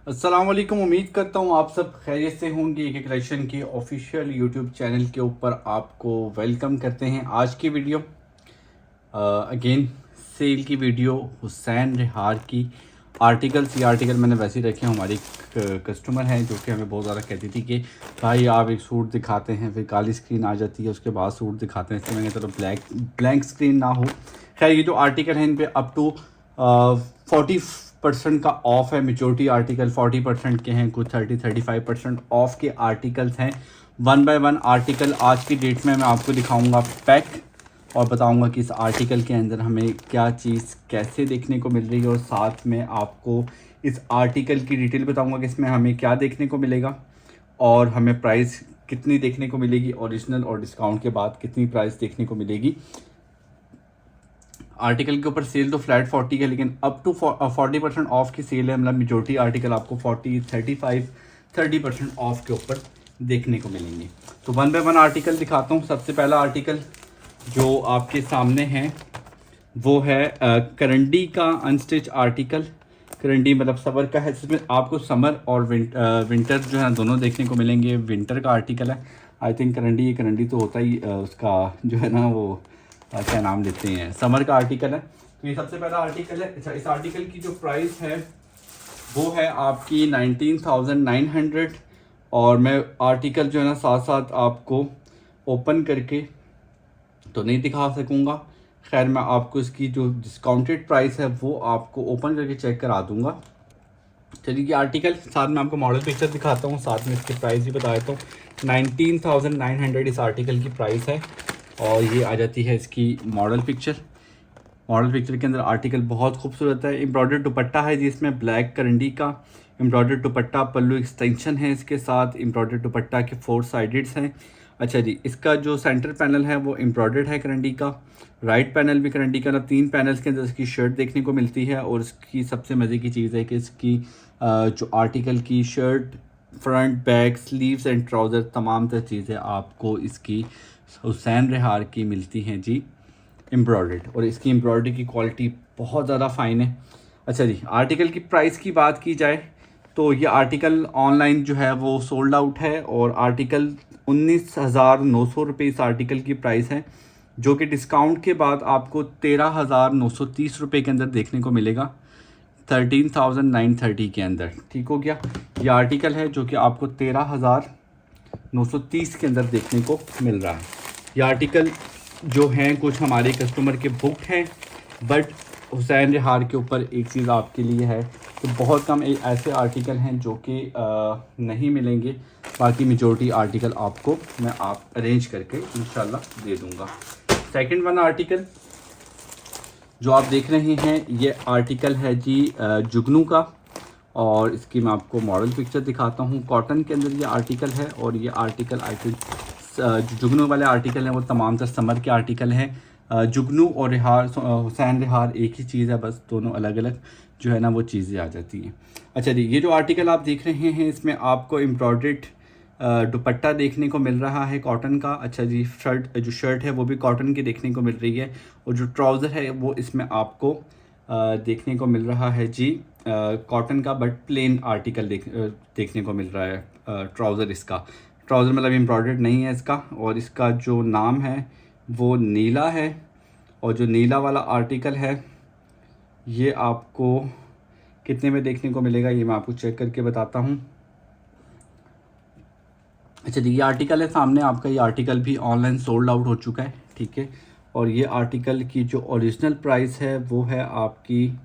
अस्सलाम वालेकुम। उम्मीद करता हूँ आप सब खैरियत से होंगे। एक कलेक्शन की ऑफिशियल यूट्यूब चैनल के ऊपर आपको वेलकम करते हैं। आज की वीडियो अगेन सेल की वीडियो, हुसैन रिहार की आर्टिकल्स। ये आर्टिकल मैंने वैसे ही रखे हैं। हमारी कस्टमर हैं जो कि हमें बहुत ज़्यादा कहती थी कि भाई आप एक सूट दिखाते हैं फिर काली स्क्रीन आ जाती है, उसके बाद सूट दिखाते हैं, इसलिए मैंने चलो ब्लैंक स्क्रीन ना हो। खैर ये जो आर्टिकल है इन पे अप टू 40% का ऑफ है। मेजोरिटी आर्टिकल 40% के हैं, कुछ 30-35% ऑफ के आर्टिकल्स हैं। वन बाय वन आर्टिकल आज की डेट में मैं आपको दिखाऊंगा पैक, और बताऊंगा कि इस आर्टिकल के अंदर हमें क्या चीज़ कैसे देखने को मिल रही है, और साथ में आपको इस आर्टिकल की डिटेल बताऊंगा कि इसमें हमें क्या देखने को मिलेगा और हमें प्राइस कितनी देखने को मिलेगी, ओरिजिनल और डिस्काउंट के बाद कितनी प्राइस देखने को मिलेगी। आर्टिकल के ऊपर सेल तो फ्लैट 40 है, लेकिन अप टू 40% ऑफ की सेल है। मतलब मेजोरिटी आर्टिकल आपको 30% ऑफ के ऊपर देखने को मिलेंगे। तो वन बाय वन आर्टिकल दिखाता हूँ। सबसे पहला आर्टिकल जो आपके सामने है वो है करंडी का अनस्टिच आर्टिकल। करंडी मतलब समर का है, जिसमें आपको समर और विंटर जो है दोनों देखने को मिलेंगे। विंटर का आर्टिकल है आई थिंक। करंडी तो होता ही उसका जो है ना वो क्या नाम लेते हैं, समर का आर्टिकल है। तो ये सबसे पहला आर्टिकल है। अच्छा, इस आर्टिकल की जो प्राइस है वो है आपकी 19,900। और मैं आर्टिकल जो है ना साथ साथ आपको ओपन करके तो नहीं दिखा सकूँगा। खैर मैं आपको इसकी जो डिस्काउंटेड प्राइस है वो आपको ओपन करके चेक करा दूँगा। चलिए, ये आर्टिकल साथ में आपको मॉडल पिक्चर दिखाता हूँ, साथ में इसकी प्राइस भी बता देता हूँ। 19,900 इस आर्टिकल की प्राइस है। और ये आ जाती है इसकी मॉडल पिक्चर। मॉडल पिक्चर के अंदर आर्टिकल बहुत खूबसूरत है। एम्ब्रॉयडर्ड दुपट्टा है जिसमें ब्लैक करंडी का एम्ब्रॉयडर्ड दुपट्टा, पल्लू एक्सटेंशन है इसके साथ। एम्ब्रॉयडर्ड दुपट्टा के 4 साइडेड्स हैं। अच्छा जी, इसका जो सेंटर पैनल है वो एम्ब्रॉयडर्ड है करंडी का। राइट पैनल भी करंडी का। मतलब 3 पैनल्स के अंदर इसकी शर्ट देखने को मिलती है। और इसकी सबसे मज़े की चीज़ है कि इसकी जो आर्टिकल की shirt, front, back, sleeves and trouser तमाम तरह चीज़ें आपको इसकी हुसैन रिहार की मिलती हैं जी, एम्ब्रॉयडर्ड। और इसकी एम्ब्रॉयडरी की क्वालिटी बहुत ज़्यादा फ़ाइन है। अच्छा जी, आर्टिकल की प्राइस की बात की जाए तो ये आर्टिकल ऑनलाइन जो है वो सोल्ड आउट है। और आर्टिकल 19,900 रुपये इस आर्टिकल की प्राइस है, जो कि डिस्काउंट के बाद आपको 13,930 रुपये के अंदर देखने को मिलेगा। 13,930 के अंदर, ठीक हो गया। ये आर्टिकल है जो कि आपको 13,930 के अंदर देखने को मिल रहा है। ये आर्टिकल जो हैं कुछ हमारे कस्टमर के बुक हैं, बट हुसैन रिहार के ऊपर एक चीज़ आपके लिए है तो बहुत कम ऐसे आर्टिकल हैं जो कि नहीं मिलेंगे। बाकी मेजॉरिटी आर्टिकल आपको मैं अरेंज करके इंशाल्लाह दे दूंगा। सेकंड वन आर्टिकल जो आप देख रहे हैं ये आर्टिकल है जी जुगनू का। और इसकी मैं आपको मॉडल पिक्चर दिखाता हूँ। कॉटन के अंदर ये आर्टिकल है। और ये आर्टिकल आई थिंक जो जुगनू वाले आर्टिकल हैं वो तमाम तर समर के आर्टिकल हैं। जुगनू और रिहार, हुसैन रिहार एक ही चीज़ है, बस दोनों अलग अलग जो है ना वो चीज़ें आ जाती हैं। अच्छा जी, ये जो आर्टिकल आप देख रहे हैं इसमें आपको एम्ब्रॉयडर्ड दुपट्टा देखने को मिल रहा है कॉटन का। अच्छा जी, जो शर्ट है वो भी कॉटन की देखने को मिल रही है। और जो ट्राउज़र है वो इसमें आपको देखने को मिल रहा है जी कॉटन का, बट प्लेन आर्टिकल देखने को मिल रहा है। ट्राउज़र इसका ट्राउज़र मतलब एम्ब्रॉयडर्ड नहीं है इसका। और इसका जो नाम है वो नीला है। और जो नीला वाला आर्टिकल है ये आपको कितने में देखने को मिलेगा ये मैं आपको चेक करके बताता हूँ। अच्छा जी, ये आर्टिकल है सामने आपका। ये आर्टिकल भी ऑनलाइन सोल्ड आउट हो चुका है, ठीक है। और ये आर्टिकल की जो ओरिजिनल प्राइस है वो है आपकी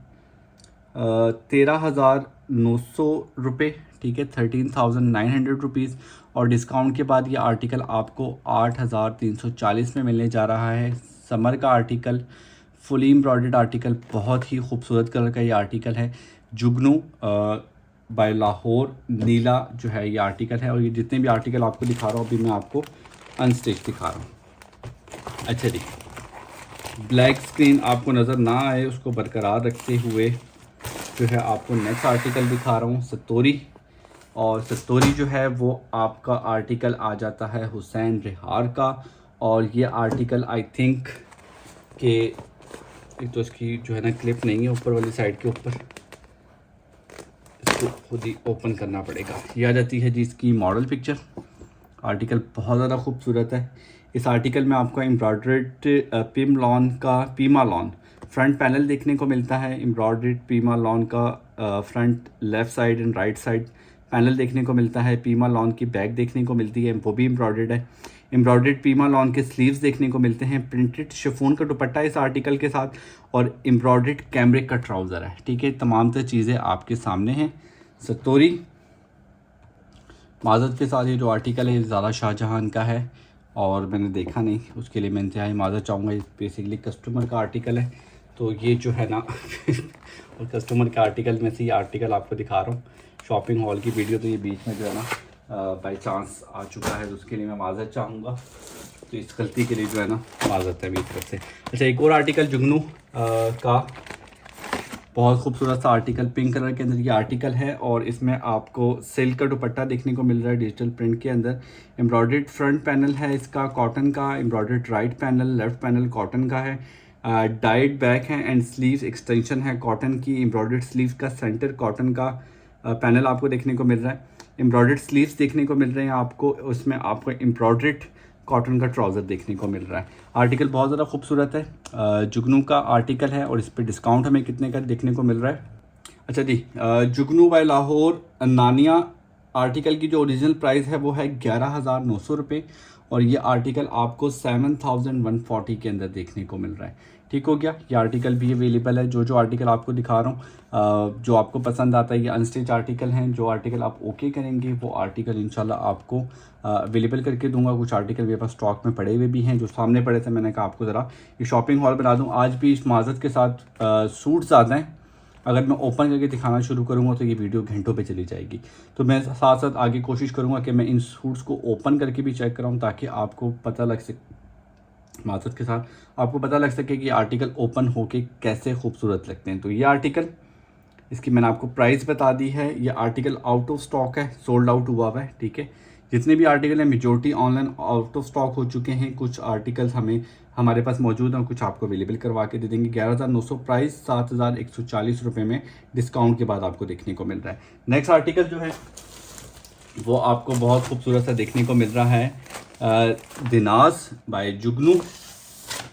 13,900 रुपये, ठीक है, 13,900 रुपीज़। और डिस्काउंट के बाद ये आर्टिकल आपको 8,340 में मिलने जा रहा है। समर का आर्टिकल, फुली एम्ब्रॉयडर्ड आर्टिकल, बहुत ही खूबसूरत कलर का ये आर्टिकल है। जुगनू बाय लाहौर नीला जो है ये आर्टिकल है। और ये जितने भी आर्टिकल आपको दिखा रहा हूँ अभी मैं आपको अनस्टिच दिखा रहा हूँ। अच्छा जी, ब्लैक स्क्रीन आपको नज़र ना आए उसको बरकरार रखते हुए जो है आपको नेक्स्ट आर्टिकल दिखा रहा हूँ, सतोरी। और सतोरी जो है वो आपका आर्टिकल आ जाता है हुसैन रिहार का। और ये आर्टिकल आई थिंक कि एक तो इसकी जो है ना क्लिप नहीं है ऊपर वाली साइड के ऊपर, इसको खुद ही ओपन करना पड़ेगा। ये आ जाती है जी इसकी मॉडल पिक्चर। आर्टिकल बहुत ज़्यादा खूबसूरत है। इस आर्टिकल में आपको embroidered Pima lawn front panel देखने को मिलता है। एम्ब्रॉयड्रेड पीमा लॉन का front left side and right side panel देखने को मिलता है। पीमा लॉन की बैक देखने को मिलती है, वो भी एम्ब्रॉयड्रेड है। एम्ब्रॉयड्रेड पीमा लॉन के स्लीव्स देखने को मिलते हैं। प्रिंटेड शिफॉन का दुपट्टा इस आर्टिकल के साथ और एम्ब्रॉयड्रेड कैमरिक का ट्राउज़र है। ठीक है, तमाम तर चीज़ें आपके सामने हैं। सतोरी माज़रत के साथ ये जो आर्टिकल है ज़्यादा शाहजहां का है और मैंने देखा नहीं, उसके लिए मैं इंतहाई माज़रत चाहूँगा। ये बेसिकली कस्टमर का आर्टिकल है, तो ये जो है ना और कस्टमर के आर्टिकल में से ये आर्टिकल आपको दिखा रहा हूँ। शॉपिंग हॉल की वीडियो तो ये बीच में जो है ना बाई चांस आ चुका है, तो उसके लिए मैं माज़रत चाहूँगा। तो इस गलती के लिए जो है ना माज़रत है मेरी तरफ से। अच्छा, एक और आर्टिकल जुगनू का बहुत खूबसूरत सा आर्टिकल पिंक कलर के अंदर ये आर्टिकल है और इसमें आपको सिल्क का दुपट्टा देखने को मिल रहा है डिजिटल प्रिंट के अंदर। एम्ब्रॉयड्रेड फ्रंट पैनल है इसका कॉटन का। Embroidered right panel, left panel cotton का है। डाइड बैक है एंड स्लीव्स एक्सटेंशन है कॉटन की। एम्ब्रॉयड्रेड स्लीव्स का सेंटर कॉटन का पैनल आपको देखने को मिल रहा है। एम्ब्रॉयड्रेड स्लीव्स देखने को मिल रहे हैं आपको, उसमें आपको एम्ब्रॉयड्रेड कॉटन का ट्राउज़र देखने को मिल रहा है। आर्टिकल बहुत ज़्यादा खूबसूरत है। जुगनू का आर्टिकल है और इस पर डिस्काउंट हमें कितने का देखने को मिल रहा है। अच्छा जी, जुगनू बाय लाहौर नानिया आर्टिकल की जो ओरिजिनल प्राइस है वो है 11,900 रुपये और ये आर्टिकल आपको 7,140 के अंदर देखने को मिल रहा है। ठीक हो गया, ये आर्टिकल भी अवेलेबल है। जो आर्टिकल आपको दिखा रहा हूँ जो आपको पसंद आता है, ये अनस्टिच आर्टिकल हैं। जो आर्टिकल आप ओके करेंगे वो आर्टिकल इंशाल्लाह आपको अवेलेबल करके दूंगा। कुछ आर्टिकल मेरे पास स्टॉक में पड़े हुए भी हैं, जो सामने पड़े थे। मैंने कहा आपको ज़रा ये शॉपिंग हॉल बना दूँ। आज भी इस माज़रत के साथ सूट ज़्यादा हैं, अगर मैं ओपन करके दिखाना शुरू करूँगा तो ये वीडियो घंटों पे चली जाएगी। तो मैं साथ साथ आगे कोशिश करूँगा कि मैं इन सूट्स को ओपन करके भी चेक कराऊँ, ताकि आपको पता लग सके, माज़रत के साथ आपको पता लग सके कि आर्टिकल ओपन होके कैसे खूबसूरत लगते हैं। तो ये आर्टिकल, इसकी मैंने आपको प्राइस बता दी है। ये आर्टिकल आउट ऑफ स्टॉक है, सोल्ड आउट हुआ हुआ है। ठीक है, जितने भी आर्टिकल हैं majority online out of stock हो चुके हैं। कुछ आर्टिकल्स हमारे पास मौजूद हैं, कुछ आपको अवेलेबल करवा के दे देंगे। 11,900 प्राइस, 7,140 रुपये में डिस्काउंट के बाद आपको देखने को मिल रहा है। नेक्स्ट आर्टिकल जो है वो आपको बहुत खूबसूरत सा देखने को मिल रहा है, दिनाज बाय जुगनू।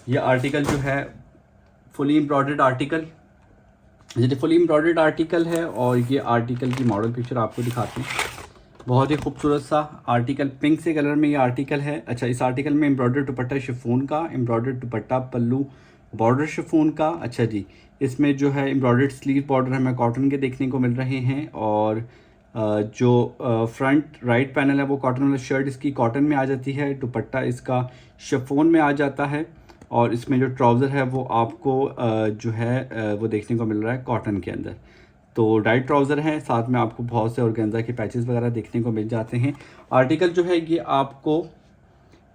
ये आर्टिकल जो है फुली एम्ब्रॉयडर्ड आर्टिकल, ये फुली एम्ब्रॉयडर्ड आर्टिकल है और ये आर्टिकल की मॉडल पिक्चर आपको दिखाते हैं। बहुत ही खूबसूरत सा आर्टिकल, पिंक से कलर में ये आर्टिकल है। अच्छा, इस आर्टिकल में एम्ब्रॉयडर्ड दुपट्टा शिफॉन का, एम्ब्रॉयडर्ड दुपट्टा पल्लू बॉर्डर शिफॉन का। अच्छा जी, इसमें जो है एम्ब्रॉयडर्ड स्लीव बॉर्डर हमें कॉटन के देखने को मिल रहे हैं और जो फ्रंट राइट पैनल है वो कॉटन वाला, शर्ट इसकी कॉटन में आ जाती है, दुपट्टा इसका शिफॉन में आ जाता है और इसमें जो ट्राउज़र है वो आपको जो है वो देखने को मिल रहा है कॉटन के अंदर। तो डाइट ट्राउज़र है, साथ में आपको बहुत से ऑर्गेन्जा के पैचेस वगैरह देखने को मिल जाते हैं। आर्टिकल जो है ये आपको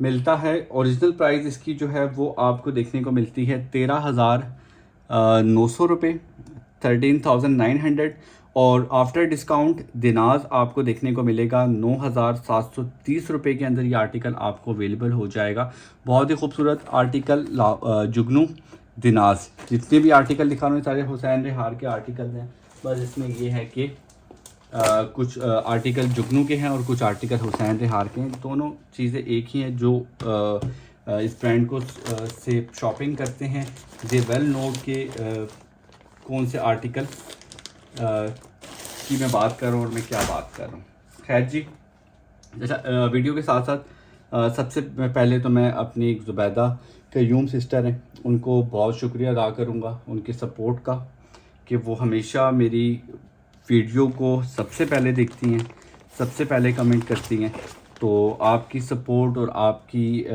मिलता है, ओरिजिनल प्राइस इसकी जो है वो आपको देखने को मिलती है 13,900 रुपये, 13,900 और आफ्टर डिस्काउंट दिनाज आपको देखने को मिलेगा 9,730 रुपये के अंदर। ये आर्टिकल आपको अवेलेबल हो जाएगा। बहुत ही खूबसूरत आर्टिकल जुगनू दिनाज। जितने भी आर्टिकल दिखा रहे हैं सारे हुसैन रिहार के आर्टिकल हैं, बस इसमें ये है कि कुछ आर्टिकल जुगनू के हैं और कुछ आर्टिकल हुसैन रिहार के हैं। दोनों चीज़ें एक ही हैं। जो इस ब्रांड को से शॉपिंग करते हैं दे वेल नो के कौन से आर्टिकल की मैं बात कर रहा हूँ और मैं क्या बात कर रहा हूँ। खैर जी, अच्छा वीडियो के साथ साथ सबसे पहले तो मैं अपनी एक ज़ुबैदा क़य्यूम सिस्टर हैं, उनको बहुत शुक्रिया अदा करूँगा उनके सपोर्ट का, कि वो हमेशा मेरी वीडियो को सबसे पहले देखती हैं, सबसे पहले कमेंट करती हैं। तो आपकी सपोर्ट और आपकी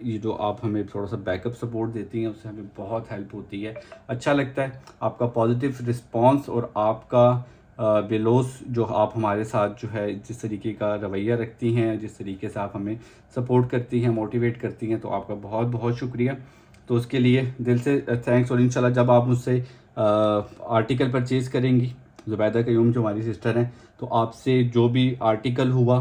ये जो आप हमें थोड़ा सा बैकअप सपोर्ट देती हैं, उससे हमें बहुत हेल्प होती है। अच्छा लगता है आपका पॉजिटिव रिस्पांस और आपका बेलोस जो आप हमारे साथ जो है जिस तरीके का रवैया रखती हैं, जिस तरीके से आप हमें सपोर्ट करती हैं, मोटिवेट करती हैं, तो आपका बहुत बहुत शुक्रिया। तो उसके लिए दिल से थैंक्स। और इंशाल्लाह जब आप मुझसे आर्टिकल परचेज़ करेंगी, ज़ुबैदा क़य्यूम जो हमारी सिस्टर हैं, तो आपसे जो भी आर्टिकल हुआ,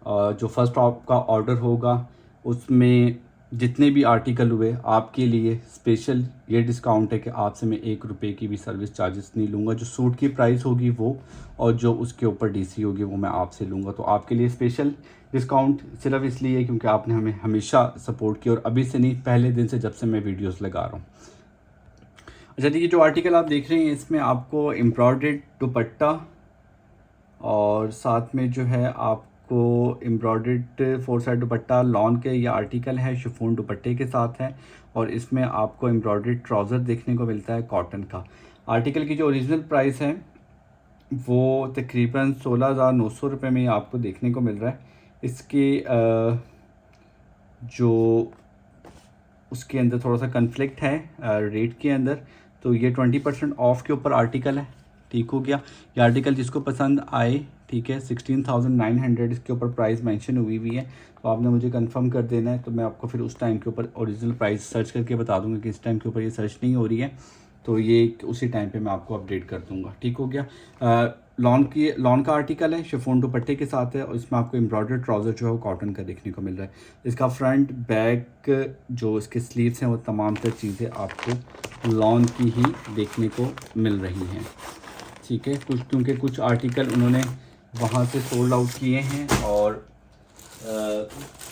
जो फर्स्ट आपका ऑर्डर होगा उसमें जितने भी आर्टिकल हुए आपके लिए स्पेशल ये डिस्काउंट है कि आपसे मैं 1 रुपये की भी सर्विस चार्जेस नहीं लूँगा। जो सूट की प्राइस होगी वो, और जो उसके ऊपर डीसी होगी वो मैं आपसे लूँगा। तो आपके लिए स्पेशल डिस्काउंट सिर्फ इसलिए क्योंकि आपने हमें हमेशा सपोर्ट किया, और अभी से नहीं, पहले दिन से जब से मैं वीडियोज़ लगा रहा हूँ। अच्छा, देखिए जो आर्टिकल आप देख रहे हैं इसमें आपको एम्ब्रॉयडर्ड दुपट्टा और साथ में जो है आपको एम्ब्रॉयडर्ड 4 साइड दुपट्टा लॉन के ये आर्टिकल है, शिफॉन दुपट्टे के साथ है, और इसमें आपको एम्ब्रॉयडर्ड ट्राउज़र देखने को मिलता है कॉटन का। आर्टिकल की जो ओरिजिनल प्राइस है वो तकरीबन 16,900 रुपये में आपको देखने को मिल रहा है। इसके जो उसके अंदर थोड़ा सा कन्फ्लिक्ट है रेट के अंदर, तो ये 20% ऑफ के ऊपर आर्टिकल है, ठीक हो गया। ये आर्टिकल जिसको पसंद आए, ठीक है, 16,900 इसके ऊपर प्राइस मेंशन हुई हुई है, तो आपने मुझे कंफर्म कर देना है, तो मैं आपको फिर उस टाइम के ऊपर ओरिजिनल प्राइस सर्च करके बता दूंगा कि इस टाइम के ऊपर ये सर्च नहीं हो रही है, तो ये उसी टाइम पे मैं आपको अपडेट कर दूंगा, ठीक हो गया। लॉन का आर्टिकल है, शिफॉन दुपट्टे के साथ है, और इसमें आपको एम्ब्रॉयडर्ड ट्राउज़र जो है वो कॉटन का देखने को मिल रहा है। इसका फ्रंट बैक जो इसके स्लीव्स हैं वो तमाम तर चीज़ें आपको लॉन की ही देखने को मिल रही हैं, ठीक है। कुछ क्योंकि कुछ आर्टिकल उन्होंने वहाँ से सोल्ड आउट किए हैं, और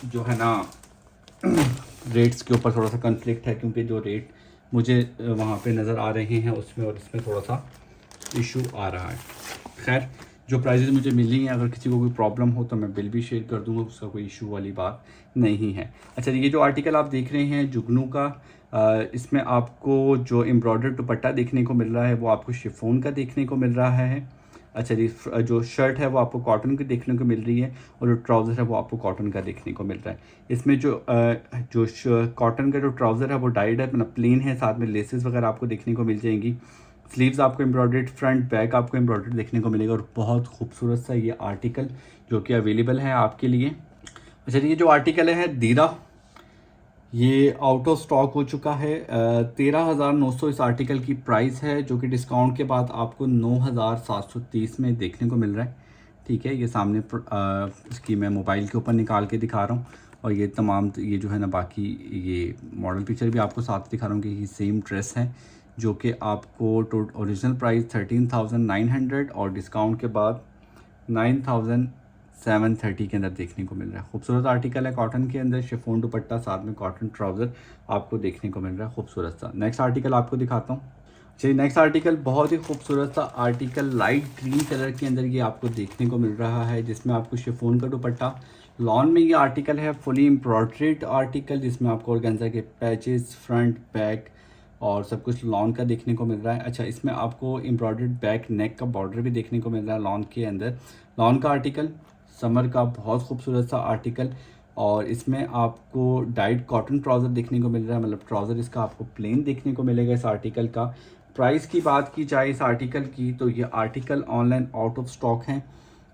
जो है ना रेट्स के ऊपर थोड़ा सा कन्फ्लिक्ट है, क्योंकि जो रेट मुझे वहाँ पे नज़र आ रहे हैं उसमें और इसमें थोड़ा सा इशू आ रहा है। खैर, जो प्राइजेस मुझे मिली हैं, अगर किसी को कोई प्रॉब्लम हो तो मैं बिल भी शेयर कर दूंगा, उसका कोई इशू वाली बात नहीं है। अच्छा, ये जो आर्टिकल आप देख रहे हैं जुगनू का, इसमें आपको जो एम्ब्रॉयडर्ड दुपट्टा देखने को मिल रहा है वो आपको शिफॉन का देखने को मिल रहा है। अच्छा जी, जो शर्ट है वो आपको कॉटन की देखने को मिल रही है, और जो ट्राउज़र है वो आपको कॉटन का देखने को मिल रहा है। इसमें जो कॉटन का जो ट्राउज़र है वो डाइड है, मतलब प्लेन है, साथ में लेसेस वगैरह आपको देखने को मिल जाएंगी। स्लीव्स आपको एम्ब्रॉयडर्ड, फ्रंट बैक आपको एम्ब्रॉयडर्ड देखने को मिलेगा, और बहुत खूबसूरत सा ये आर्टिकल जो कि अवेलेबल है आपके लिए। अच्छा, ये जो आर्टिकल है दीरा, ये आउट ऑफ स्टॉक हो चुका है। 13,900 इस आर्टिकल की प्राइस है, जो कि डिस्काउंट के बाद आपको 9,730 में देखने को मिल रहा है, ठीक है। ये सामने इसकी मैं मोबाइल के ऊपर निकाल के दिखा रहा हूँ, और ये तमाम ये जो है ना बाकी ये मॉडल पिक्चर भी आपको साथ दिखा रहा हूँ कि ये सेम ड्रेस है, जो कि आपको ओरिजिनल प्राइस 13,900 और डिस्काउंट के बाद 9,730 के अंदर देखने को मिल रहा है। खूबसूरत आर्टिकल है, कॉटन के अंदर शिफॉन दुपट्टा, साथ में कॉटन ट्राउज़र आपको देखने को मिल रहा है, खूबसूरत सा। नेक्स्ट आर्टिकल आपको दिखाता हूँ। चलिए, नेक्स्ट आर्टिकल बहुत ही खूबसूरत सा आर्टिकल लाइट ग्रीन कलर के अंदर ये आपको देखने को मिल रहा है, जिसमें आपको शिफॉन का दुपट्टा, लॉन में ये आर्टिकल है, फुली एम्ब्रॉयडर्ड आर्टिकल, जिसमें आपको ऑर्गेन्जा के पैचेस फ्रंट बैक और सब कुछ लॉन का देखने को मिल रहा है। अच्छा, इसमें आपको एम्ब्रॉयडर्ड बैक नेक का बॉर्डर भी देखने को मिल रहा है लॉन के अंदर। लॉन का आर्टिकल, समर का बहुत खूबसूरत सा आर्टिकल, और इसमें आपको डाइड कॉटन ट्राउज़र देखने को मिल रहा है, मतलब ट्राउज़र इसका आपको प्लेन देखने को मिलेगा इस आर्टिकल का। प्राइस की बात की जाए इस आर्टिकल की, तो ये article online out of stock है,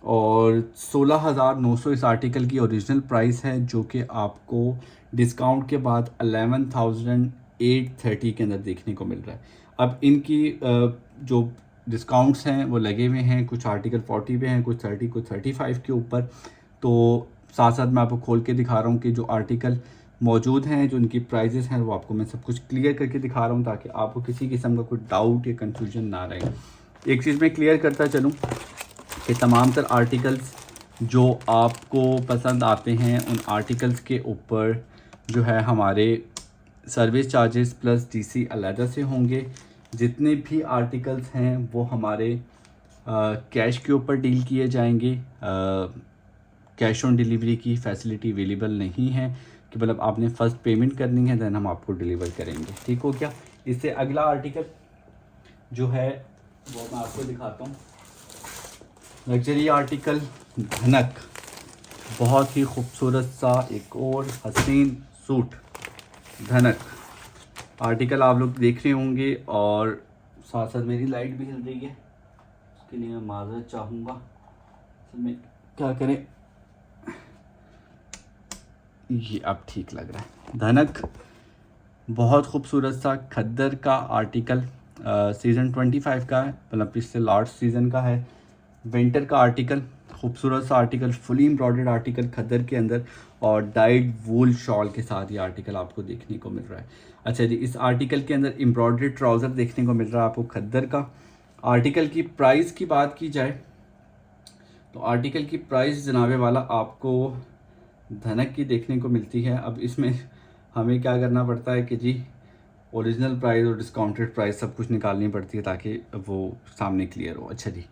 और 16,900 इस आर्टिकल की ओरिजिनल प्राइस है, जो कि आपको डिस्काउंट के बाद 11,830 के अंदर देखने को मिल रहा है। अब इनकी जो डिस्काउंट्स हैं वो लगे हुए हैं, कुछ आर्टिकल 40 पे हैं, कुछ 30, कुछ 35 के ऊपर। तो साथ साथ मैं आपको खोल के दिखा रहा हूँ कि जो आर्टिकल मौजूद हैं, जो उनकी प्राइजेस हैं, वो आपको मैं सब कुछ क्लियर करके दिखा रहा हूँ, ताकि आपको किसी किस्म का कोई डाउट या कन्फ्यूजन ना रहे। एक चीज़ मैं क्लियर करता चलूँ कि तमाम तर आर्टिकल्स जो आपको पसंद आते हैं, उन आर्टिकल्स के ऊपर जो है हमारे सर्विस चार्जेस प्लस डीसी अलग से होंगे। जितने भी आर्टिकल्स हैं वो हमारे कैश के ऊपर डील किए जाएंगे। कैश ऑन डिलीवरी की फैसिलिटी अवेलेबल नहीं है कि मतलब आपने फ़र्स्ट पेमेंट करनी है देन हम आपको डिलीवर करेंगे, ठीक हो क्या। इससे अगला आर्टिकल जो है वो मैं आपको दिखाता हूँ। लग्जरी आर्टिकल धनक, बहुत ही खूबसूरत सा एक और हसीन सूट धनक आर्टिकल आप लोग देख रहे होंगे, और साथ साथ मेरी लाइट भी हिल रही है, उसके लिए मैं माज़रत चाहूँगा। में क्या करें, ये अब ठीक लग रहा है। धनक बहुत खूबसूरत सा खद्दर का आर्टिकल, सीज़न 25 का है, मतलब इससे लास्ट सीज़न का है। विंटर का आर्टिकल, खूबसूरत सा आर्टिकल, फुली एम्ब्रॉयडर्ड आर्टिकल खद्दर के अंदर और डाइड वूल शॉल के साथ ये आर्टिकल आपको देखने को मिल रहा है। अच्छा जी, इस आर्टिकल के अंदर एम्ब्रॉयडर्ड ट्राउज़र देखने को मिल रहा है आपको खद्दर का। आर्टिकल की प्राइस की बात की जाए तो आर्टिकल की प्राइस जनाबे वाला आपको धनक की देखने को मिलती है। अब इसमें हमें क्या करना पड़ता है कि जी ओरिजिनल प्राइस और डिस्काउंटेड प्राइस सब कुछ निकालनी पड़ती है ताकि वो सामने क्लियर हो। अच्छा जी,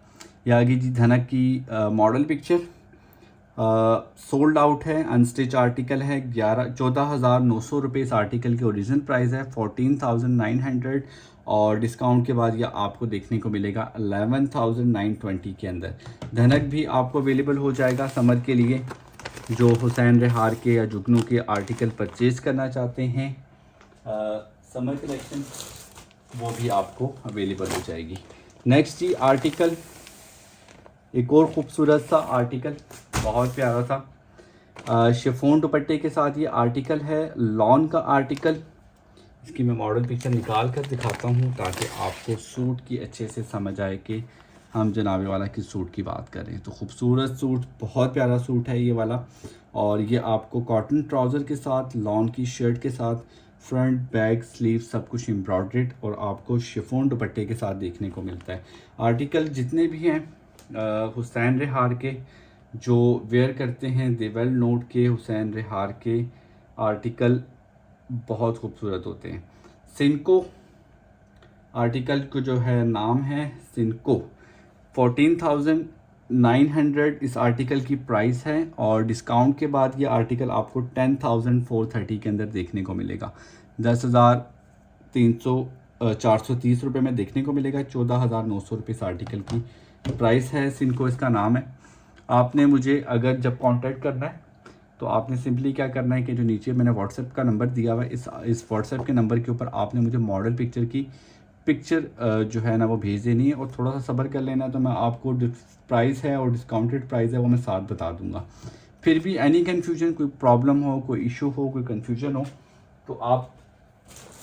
ये आ गई जी धनक की मॉडल पिक्चर। सोल्ड आउट है, अनस्टिच आर्टिकल है। 14,900 रुपये इस आर्टिकल की ओरिजिनल प्राइस है, 14,900 और डिस्काउंट के बाद ये आपको देखने को मिलेगा 11,920 के अंदर। धनक भी आपको अवेलेबल हो जाएगा समर के लिए। जो हुसैन रिहार के या जुगनू के आर्टिकल परचेज़ करना चाहते हैं समर कलेक्शन, वो भी आपको अवेलेबल हो जाएगी। नेक्स्ट जी आर्टिकल, एक और ख़ूबसूरत सा आर्टिकल, बहुत प्यारा सा शिफॉन दुपट्टे के साथ ये आर्टिकल है, लॉन का आर्टिकल। इसकी मैं मॉडल पिक्चर निकाल कर दिखाता हूँ ताकि आपको सूट की अच्छे से समझ आए कि हम जनाबे वाला किस सूट की बात कर रहे हैं। तो खूबसूरत सूट, बहुत प्यारा सूट है ये वाला। और ये आपको कॉटन ट्राउज़र के साथ, लॉन की शर्ट के साथ, फ्रंट बैक स्लीव सब कुछ एम्ब्रॉयडर्ड और आपको शिफॉन दुपट्टे के साथ देखने को मिलता है। आर्टिकल जितने भी हैं हुसैन रिहार के जो वेयर करते हैं, दे वेल नोट के हुसैन रिहार के आर्टिकल बहुत खूबसूरत होते हैं। सिनको आर्टिकल को जो है नाम है सिनको, 14,900 इस आर्टिकल की प्राइस है और डिस्काउंट के बाद ये आर्टिकल आपको 10,430 के अंदर देखने को मिलेगा। 10,430 रुपये में देखने को मिलेगा। 14,900 रुपये इस आर्टिकल की प्राइस है। सिनको इसका नाम है। आपने मुझे अगर जब कांटेक्ट करना है तो आपने सिंपली क्या करना है कि जो नीचे मैंने व्हाट्सएप का नंबर दिया हुआ है, इस व्हाट्सएप के नंबर के ऊपर आपने मुझे मॉडल पिक्चर की पिक्चर जो है ना वो भेज देनी है और थोड़ा सा सब्र कर लेना। तो मैं आपको जो प्राइस है और डिस्काउंटेड प्राइस है वो मैं साथ बता दूंगा। फिर भी एनी कन्फ्यूजन, कोई प्रॉब्लम हो, कोई इशू हो, कोई कन्फ्यूजन हो तो आप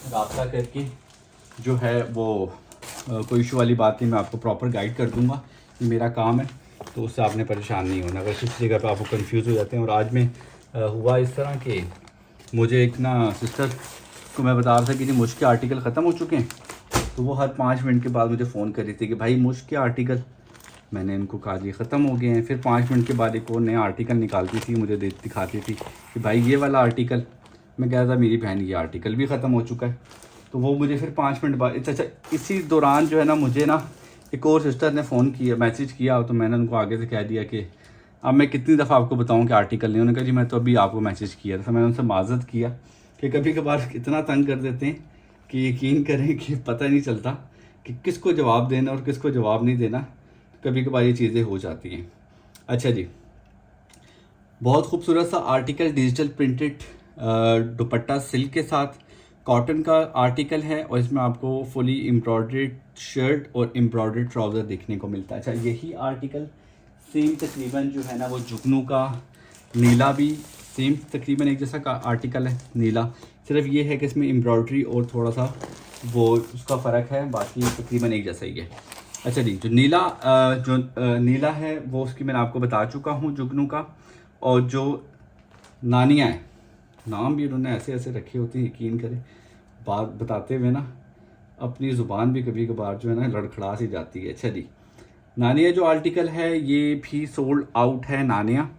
रब्ता करके जो है वो कोई इशू वाली बात नहीं, मैं आपको प्रॉपर गाइड कर दूँगा। ये मेरा काम है तो उससे आपने परेशान नहीं होना अगर किसी जगह पर आपको कंफ्यूज हो जाते हैं। और आज में हुआ इस तरह कि मुझे एक ना सिस्टर को मैं बता रहा था कि जी मुश्क के आर्टिकल ख़त्म हो चुके हैं, तो वो हर 5 मिनट के बाद मुझे फ़ोन कर रही थी कि भाई मुश्क के आर्टिकल। मैंने इनको कहा जी ख़त्म हो गए हैं। फिर 5 मिनट के बाद एक और नया आर्टिकल निकालती थी, मुझे दिखाती थी कि भाई ये वाला आर्टिकल। मैं कह रहा था मेरी बहन ये आर्टिकल भी ख़त्म हो चुका है। तो वो मुझे फिर 5 मिनट बाद, अच्छा इसी दौरान जो है ना मुझे ना एक और सिस्टर ने फ़ोन किया, मैसेज किया, तो मैंने उनको आगे से कह दिया कि अब मैं कितनी दफ़ा आपको बताऊं कि आर्टिकल नहीं। उन्होंने कहा जी मैं तो अभी आपको मैसेज किया था। मैंने उनसे माज़रत किया कि कभी कभार इतना तंग कर देते हैं कि यकीन करें कि पता नहीं चलता कि किसको जवाब देना और किसको जवाब नहीं देना। कभी कभार ये चीज़ें हो जाती हैं। अच्छा जी, बहुत खूबसूरत सा आर्टिकल, डिजिटल प्रिंटेड दुपट्टा सिल्क के साथ, कॉटन का आर्टिकल है और इसमें आपको फुली एम्ब्रॉयडर्ड शर्ट और एम्ब्रॉयडर्ड ट्राउज़र देखने को मिलता है। अच्छा, यही आर्टिकल सेम तकरीबन जो है ना वो जुगनू का नीला भी सेम तकरीबन एक जैसा का आर्टिकल है नीला। सिर्फ ये है कि इसमें एम्ब्रॉयडरी और थोड़ा सा वो उसका फ़र्क है, बाकी तकरीबन एक जैसा ही है। अच्छा जी, जो नीला है वो उसकी मैंने आपको बता चुका हूँ जुगनू का। और जो नानियाँ हैं, नाम भी उन्होंने ऐसे ऐसे रखे होते हैं, यकीन करें बात बताते हुए ना अपनी ज़ुबान भी कभी कभार जो है ना लड़खड़ा सी जाती है। अच्छा जी, नानिया जो आर्टिकल है ये भी सोल्ड आउट है। नानिया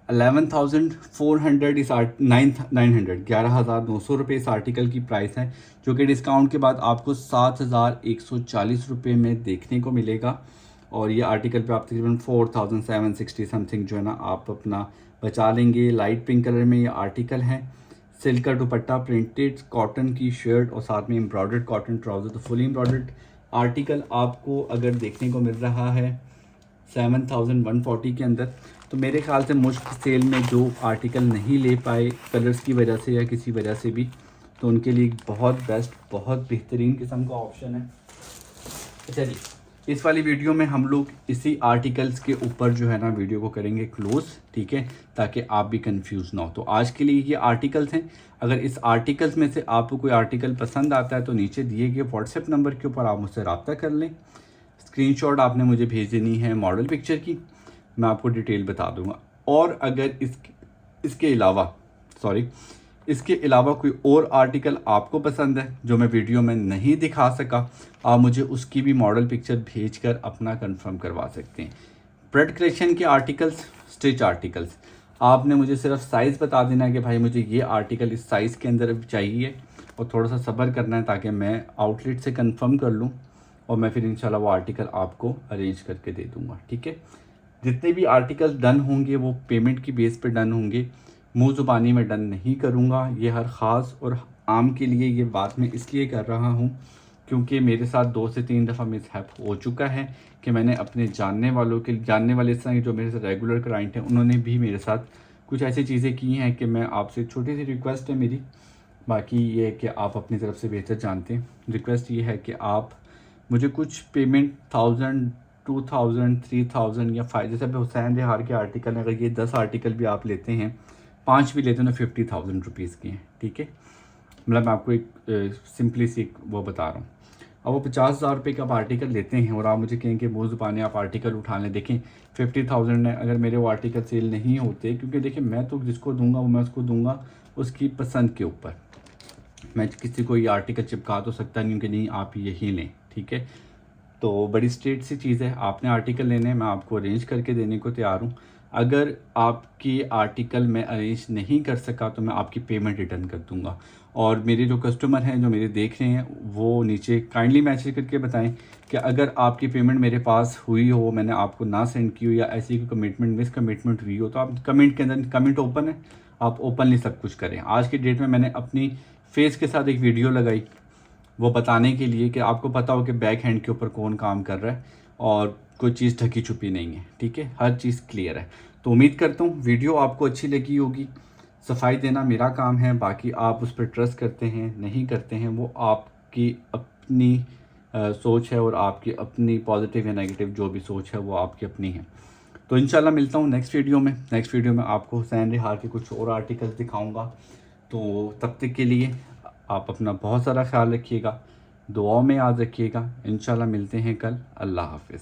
11,400 इस 11,900 रुपये इस आर्टिकल की प्राइस है, जो कि डिस्काउंट के बाद आपको 7,140 रुपये में देखने को मिलेगा। और ये आर्टिकल पे आप तकरीबन 4,760 समथिंग जो है ना आप अपना बचा लेंगे। लाइट पिंक कलर में ये आर्टिकल है। सिल्क का दुपट्टा, प्रिंटेड कॉटन की शर्ट और साथ में एम्ब्रॉयडर्ड कॉटन ट्राउज़र। तो फुली एम्ब्रॉयडर्ड आर्टिकल आपको अगर देखने को मिल रहा है 7,140 के अंदर। तो मेरे ख्याल से मुश्क सेल में जो आर्टिकल नहीं ले पाए कलर्स की वजह से या किसी वजह से भी, तो उनके लिए बहुत बेस्ट, बहुत बेहतरीन किस्म का ऑप्शन है। अच्छा जी, इस वाली वीडियो में हम लोग इसी आर्टिकल्स के ऊपर जो है ना वीडियो को करेंगे क्लोज़, ठीक है, ताकि आप भी कंफ्यूज ना हो। तो आज के लिए ये आर्टिकल्स हैं। अगर इस आर्टिकल्स में से आपको कोई आर्टिकल पसंद आता है तो नीचे दिए गए व्हाट्सएप नंबर के ऊपर आप मुझसे रब्ता कर लें। स्क्रीनशॉट आपने मुझे भेज देनी है मॉडल पिक्चर की। मैं आपको डिटेल बता दूंगा। और अगर इसके अलावा कोई और आर्टिकल आपको पसंद है जो मैं वीडियो में नहीं दिखा सका, आप मुझे उसकी भी मॉडल पिक्चर भेजकर अपना कंफर्म करवा सकते हैं। ब्रेड कलेक्शन के आर्टिकल्स, स्टिच आर्टिकल्स, आपने मुझे सिर्फ साइज़ बता देना है कि भाई मुझे ये आर्टिकल इस साइज़ के अंदर चाहिए, और थोड़ा सा सब्र करना है ताकि मैं आउटलेट से कंफर्म कर लूँ और मैं फिर इंशाल्लाह वो आर्टिकल आपको अरेंज करके दे दूँगा। ठीक है, जितने भी आर्टिकल डन होंगे वो पेमेंट की बेस पे डन होंगे, मुँह ज़ुबानी में डन नहीं करूँगा। ये हर ख़ास और आम के लिए ये बात मैं इसलिए कर रहा हूँ क्योंकि मेरे साथ 2 से 3 दफ़ा मिसहैप हो चुका है कि मैंने अपने जानने वाले इस तरह जो मेरे साथ रेगुलर क्लाइंट हैं उन्होंने भी मेरे साथ कुछ ऐसी चीज़ें की हैं कि मैं आपसे छोटी सी रिक्वेस्ट है मेरी, बाकी ये है कि आप अपनी तरफ से बेहतर जानते हैं। रिक्वेस्ट ये है कि आप मुझे कुछ पेमेंट 1000, 2000, 3000 या 5, जैसे हुसैन रिहार के आर्टिकल हैं, अगर ये 10 आर्टिकल भी आप लेते हैं, 5 भी लेते हैं तो 50,000 रुपीज़ की हैं। ठीक है, मतलब मैं आपको एक सिंपली सी वो बता रहा हूँ। अब वो 50,000 रुपये का आप आर्टिकल लेते हैं और आप मुझे कहें कि मुँह ज़ुबानी आप आर्टिकल उठा लें, देखें 50,000 है, अगर मेरे वो आर्टिकल सेल नहीं होते, क्योंकि देखिए मैं तो जिसको दूंगा वो मैं उसको दूंगा उसकी पसंद के ऊपर, मैं किसी को ये आर्टिकल चिपका तो सकता नहीं कि नहीं आप यही लें। ठीक है, तो बड़ी स्ट्रेट सी चीज़ है, आपने आर्टिकल लेने मैं आपको अरेंज करके देने को तैयार हूँ। अगर आपकी आर्टिकल मैं अरेंज नहीं कर सका तो मैं आपकी पेमेंट रिटर्न कर दूँगा। और मेरे जो कस्टमर हैं जो मेरे देख रहे हैं वो नीचे काइंडली मैसेज करके बताएं कि अगर आपकी पेमेंट मेरे पास हुई हो, मैंने आपको ना सेंड की हो या ऐसी कोई कमिटमेंट मिस कमिटमेंट हुई हो, तो आप कमेंट के अंदर, कमेंट ओपन है, आप ओपनली सब कुछ करें। आज की डेट में मैंने अपनी फेस के साथ एक वीडियो लगाई वो बताने के लिए कि आपको पता हो कि बैक हैंड के ऊपर कौन काम कर रहा है और कोई चीज़ ढकी छुपी नहीं है। ठीक है, हर चीज़ क्लियर है। तो उम्मीद करता हूँ वीडियो आपको अच्छी लगी होगी। सफाई देना मेरा काम है, बाकी आप उस पर ट्रस्ट करते हैं नहीं करते हैं वो आपकी अपनी सोच है और आपकी अपनी पॉजिटिव या नेगेटिव जो भी सोच है वो आपकी अपनी है। तो इंशाल्लाह मिलता हूँ नेक्स्ट वीडियो में। नेक्स्ट वीडियो में आपको हुसैन रिहार के कुछ और आर्टिकल्स दिखाऊंगा। तो तब तक के लिए आप अपना बहुत सारा ख्याल रखिएगा, दुआओं में याद रखिएगा। इंशाल्लाह मिलते हैं कल। अल्लाह हाफिज़।